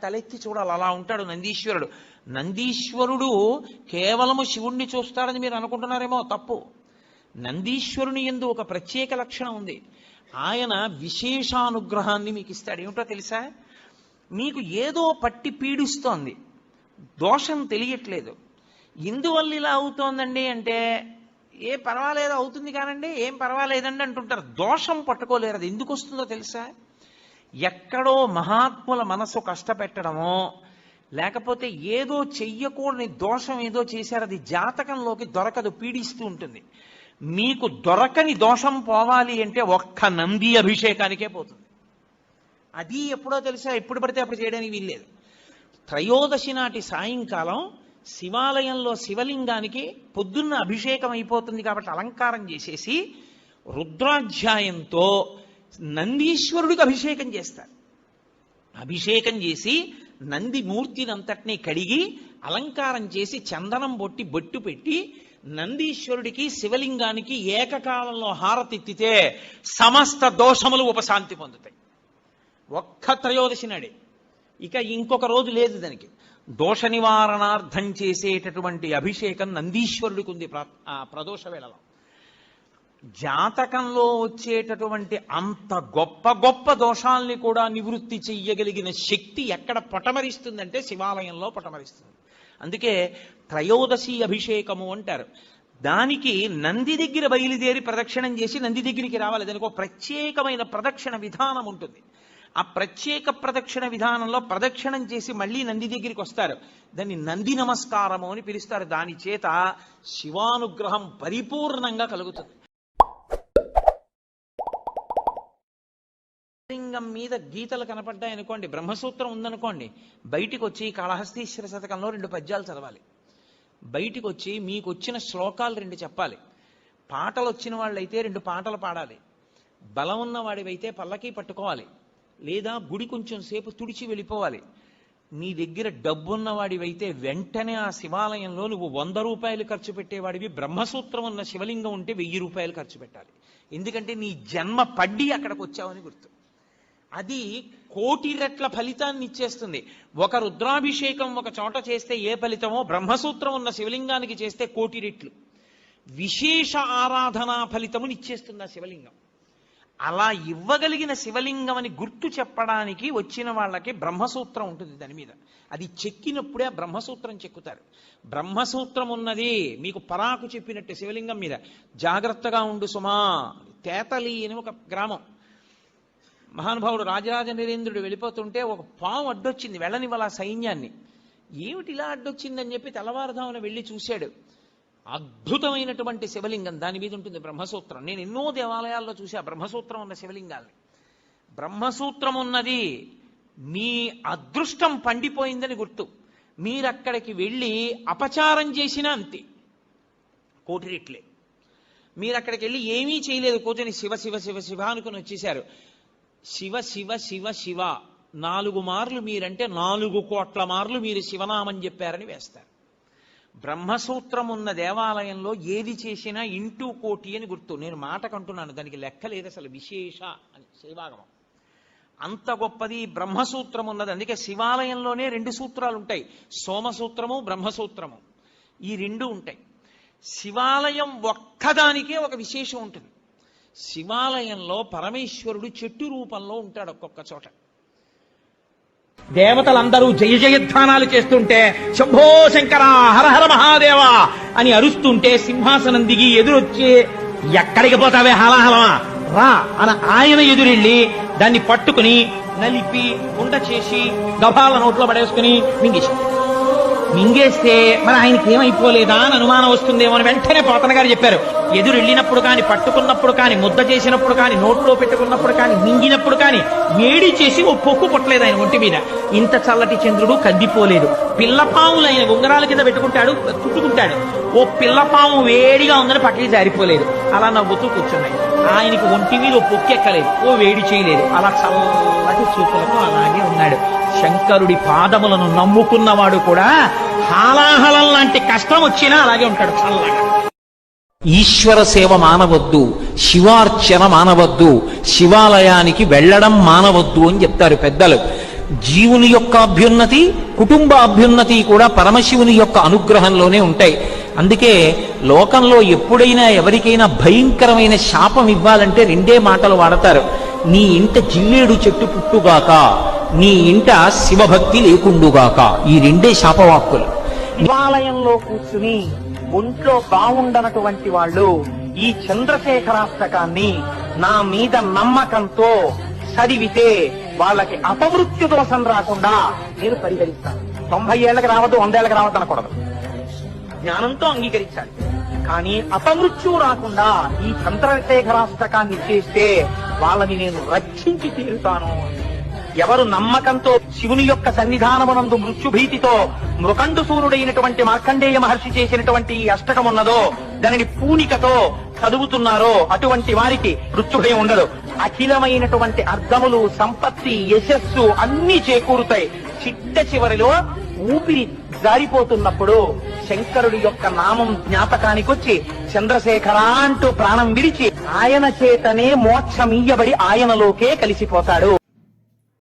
తలెత్తి చూడాలి, అలా ఉంటాడు నందీశ్వరుడు. నందీశ్వరుడు కేవలము శివుణ్ణి చూస్తాడని మీరు అనుకుంటున్నారేమో, తప్పు. నందీశ్వరుని యందు ఒక ప్రత్యేక లక్షణం ఉంది. ఆయన విశేషానుగ్రహాన్ని మీకు ఇస్తాడు. ఏమిటో తెలుసా? మీకు ఏదో పట్టి పీడిస్తోంది, దోషం తెలియట్లేదు. ఇందువల్ల ఇలా అవుతోందండి అంటే, ఏ పర్వాలేదు అవుతుంది కానండి, ఏం పర్వాలేదండి అంటుంటారు. దోషం పట్టుకోలేరు. అది ఎందుకు వస్తుందో తెలుసా? ఎక్కడో మహాత్ముల మనసు కష్టపెట్టడమో, లేకపోతే ఏదో చెయ్యకూడని దోషం ఏదో చేశారు, అది జాతకంలోకి దొరకదు, పీడిస్తూ ఉంటుంది. మీకు దొరకని దోషం పోవాలి అంటే ఒక్క నంది అభిషేకానికే పోతుంది. అది ఎప్పుడో తెలుసా? ఎప్పుడు పడితే అప్పుడు చేయడానికి వీల్లేదు. త్రయోదశి నాటి సాయంకాలం శివాలయంలో శివలింగానికి పొద్దున్న అభిషేకం అయిపోతుంది కాబట్టి అలంకారం చేసేసి రుద్రాధ్యాయంతో నందీశ్వరుడికి అభిషేకం చేస్తారు. అభిషేకం చేసి నంది మూర్తిని అంతటినీ కడిగి అలంకారం చేసి చందనం బొట్టు పెట్టి నందీశ్వరుడికి శివలింగానికి ఏకకాలంలో హారతిత్తితే సమస్త దోషములు ఉపశాంతి పొందుతాయి. ఒక్క త్రయోదశి నాడే. ఇక ఇంకొక రోజు లేదు దానికి. దోష నివారణార్థం చేసేటటువంటి అభిషేకం నందీశ్వరుడికి ఉంది ప్రదోష వేళలో. జాతకంలో వచ్చేటటువంటి అంత గొప్ప గొప్ప దోషాల్ని కూడా నివృత్తి చెయ్యగలిగిన శక్తి ఎక్కడ పటమరిస్తుందంటే శివాలయంలో పటమరిస్తుంది. అందుకే త్రయోదశి అభిషేకము అంటారు. దానికి నంది దగ్గర బయలుదేరి ప్రదక్షిణం చేసి నంది దగ్గరికి రావాలి. దానికి ఒక ప్రత్యేకమైన ప్రదక్షిణ విధానం ఉంటుంది. ఆ ప్రత్యేక ప్రదక్షిణ విధానంలో ప్రదక్షిణం చేసి మళ్ళీ నంది దగ్గరికి వస్తారు. దాన్ని నంది నమస్కారము అని పిలుస్తారు. దాని చేత శివానుగ్రహం పరిపూర్ణంగా కలుగుతుంది. లింగం మీద గీతలు కనపడ్డాయనుకోండి, బ్రహ్మసూత్రం ఉందనుకోండి, బయటికి వచ్చి కాళహస్తీశ్వర శతకంలో 2 పద్యాలు చదవాలి. బయటికి వచ్చి మీకు వచ్చిన శ్లోకాలు 2 చెప్పాలి. పాటలు వచ్చిన వాళ్ళైతే 2 పాటలు పాడాలి. బలం ఉన్న వాడివైతే పల్లకి పట్టుకోవాలి, లేదా గుడి కొంచెం సేపు తుడిచి వెళ్ళిపోవాలి. నీ దగ్గర డబ్బున్న వాడివైతే వెంటనే ఆ శివాలయంలో నువ్వు 100 రూపాయలు ఖర్చు పెట్టేవాడివి, బ్రహ్మసూత్రం ఉన్న శివలింగం ఉంటే 1000 రూపాయలు ఖర్చు పెట్టాలి. ఎందుకంటే నీ జన్మ పడ్డి అక్కడికి వచ్చావని గుర్తు. అది 1,000,000 రెట్ల ఫలితాన్ని ఇచ్చేస్తుంది. ఒక రుద్రాభిషేకం ఒక చోట చేస్తే ఏ ఫలితమో, బ్రహ్మసూత్రం ఉన్న శివలింగానికి చేస్తే 1,000,000 రెట్లు విశేష ఆరాధనా ఫలితముని ఇచ్చేస్తుంది ఆ శివలింగం. అలా ఇవ్వగలిగిన శివలింగం అని గుర్తు చెప్పడానికి వచ్చిన వాళ్ళకి బ్రహ్మసూత్రం ఉంటుంది దాని మీద. అది చెక్కినప్పుడే ఆ బ్రహ్మసూత్రం చెక్కుతారు. బ్రహ్మసూత్రం ఉన్నది మీకు పరాకు చెప్పినట్టు శివలింగం మీద. జాగ్రత్తగా ఉండు సుమా. తేతలి అని ఒక గ్రామం. మహానుభావుడు రాజరాజ నరేంద్రుడు వెళ్ళిపోతుంటే ఒక పాము అడ్డొచ్చింది, వెళ్ళనివ్వాల సైన్యాన్ని. ఏమిటి ఇలా అడ్డొచ్చిందని చెప్పి తెల్లవారుధామున వెళ్ళి చూశాడు. అద్భుతమైనటువంటి శివలింగం, దాని మీద ఉంటుంది బ్రహ్మసూత్రం. నేను ఎన్నో దేవాలయాల్లో చూసా బ్రహ్మసూత్రం ఉన్న శివలింగాల్ని. బ్రహ్మసూత్రం ఉన్నది మీ అదృష్టం పండిపోయిందని గుర్తు. మీరక్కడికి వెళ్ళి అపచారం చేసినా అంతే, 1,000,000 రెట్లే. మీరు అక్కడికి వెళ్ళి ఏమీ చేయలేదు, కూర్చొని శివ శివ శివ శివ అనుకుని వచ్చేశారు. శివ శివ శివ శివ 4 మార్లు మీరంటే 4 కోట్ల మార్లు మీరు శివనామం చెప్పారని వేస్తారు. బ్రహ్మసూత్రం ఉన్న దేవాలయంలో ఏది చేసినా ఇంటూ 1,000,000 అని గుర్తు. నేను మాటకంటున్నాను, దానికి లెక్క లేదు అసలు. విశేష అని శైవాగమం అంత గొప్పది బ్రహ్మసూత్రం ఉన్నది. అందుకే శివాలయంలోనే 2 సూత్రాలు ఉంటాయి, సోమసూత్రము బ్రహ్మసూత్రము. ఈ 2 ఉంటాయి. శివాలయం ఒక్కదానికే ఒక విశేషం ఉంటుంది. శివాలయంలో పరమేశ్వరుడు చెట్టు రూపంలో ఉంటాడు ఒక్కొక్క చోట. దేవతలందరూ జయ జయధ్వానాలు చేస్తుంటే శంభో శంకర హర హర మహాదేవ అని అరుస్తుంటే సింహాసనం దిగి ఎదురొచ్చి ఎక్కడికి పోతావే హలాహలమా రా అని ఆయన ఎదురెళ్ళి దాన్ని పట్టుకుని నలిపి ఉండ చేసి గభాల నోట్లో పడేసుకుని మింగేస్తే మరి ఆయనకి ఏమైపోలేదా అని అనుమానం వస్తుందేమో అని వెంటనే పోతన గారు చెప్పారు. ఎదురు వెళ్ళినప్పుడు కానీ, పట్టుకున్నప్పుడు కానీ, ముద్ద చేసినప్పుడు కానీ, నోట్లో పెట్టుకున్నప్పుడు కానీ, మింగినప్పుడు కానీ వేడి చేసి ఓ పొక్కు పుట్టలేదు ఆయన ఒంటి మీద. ఇంత చల్లటి చంద్రుడు కందిపోలేదు. పిల్లపాములు ఆయన ఉంగరాల కింద పెట్టుకుంటాడు, చుట్టుకుంటాడు. ఓ పిల్లపాము వేడిగా ఉందని పక్కకి జారిపోలేదు. అలా నవ్వుతూ కూర్చున్నాయి. ఆయనకి ఒంటి మీద ఓ పొక్కెక్కలేదు, ఓ వేడి చేయలేదు. అలా చల్లటి చూపులతో అలాగే ఉన్నాడు. శంకరుడి పాదములను నమ్ముకున్నవాడు కూడా హాలాహలం లాంటి కష్టం వచ్చినా అలాగే ఉంటాడు చల్లగా. ఈశ్వర సేవ మానవద్దు, శివార్చన మానవద్దు, శివాలయానికి వెళ్ళడం మానవద్దు అని చెప్తారు పెద్దలు. జీవుని యొక్క అభ్యున్నతి, కుటుంబ అభ్యున్నతి కూడా పరమశివుని యొక్క అనుగ్రహంలోనే ఉంటాయి. అందుకే లోకంలో ఎప్పుడైనా ఎవరికైనా భయంకరమైన శాపం ఇవ్వాలంటే రెండే మాటలు వాడతారు. నీ ఇంట జిల్లేడు చెట్టు పుట్టుగాక, నీ ఇంట శివభక్తి లేకుండుగాక. ఈ రెండే శాపవాక్కులు. శివాలయంలో కూర్చుని ఒంట్లో బాగుండనటువంటి వాళ్ళు ఈ చంద్రశేఖరాష్టకాన్ని నా మీద నమ్మకంతో చదివితే వాళ్ళకి అపమృత్యు దోషం రాకుండా నేను పరిహరిస్తాను. 90 ఏళ్ళకి రావద్దు, 100 ఏళ్ళకి రావద్దు అనకూడదు, జ్ఞానంతో అంగీకరించాలి. కానీ అపమృత్యు రాకుండా ఈ చంద్రశేఖరాష్టకాన్ని చేస్తే వాళ్ళని నేను రక్షించి తీరుతాను. ఎవరు నమ్మకంతో శివుని యొక్క సన్నిధానమునందు మృత్యుభీతితో మృకండు సూర్యుడైనటువంటి మార్కండేయ మహర్షి చేసినటువంటి ఈ అష్టకం ఉన్నదో, దానిని పూనికతో చదువుతున్నారో అటువంటి వారికి మృత్యుభయం ఉండదు. అఖిలమైనటువంటి అర్థములు, సంపత్తి, యశస్సు అన్ని చేకూరుతాయి. చిట్ట చివరిలో ఊపిరి జారిపోతున్నప్పుడు శంకరుడి యొక్క నామం జ్ఞాపకానికొచ్చి చంద్రశేఖర అంటూ ప్రాణం విడిచి ఆయన చేతనే మోక్షమీయబడి ఆయనలోకే కలిసిపోతాడు.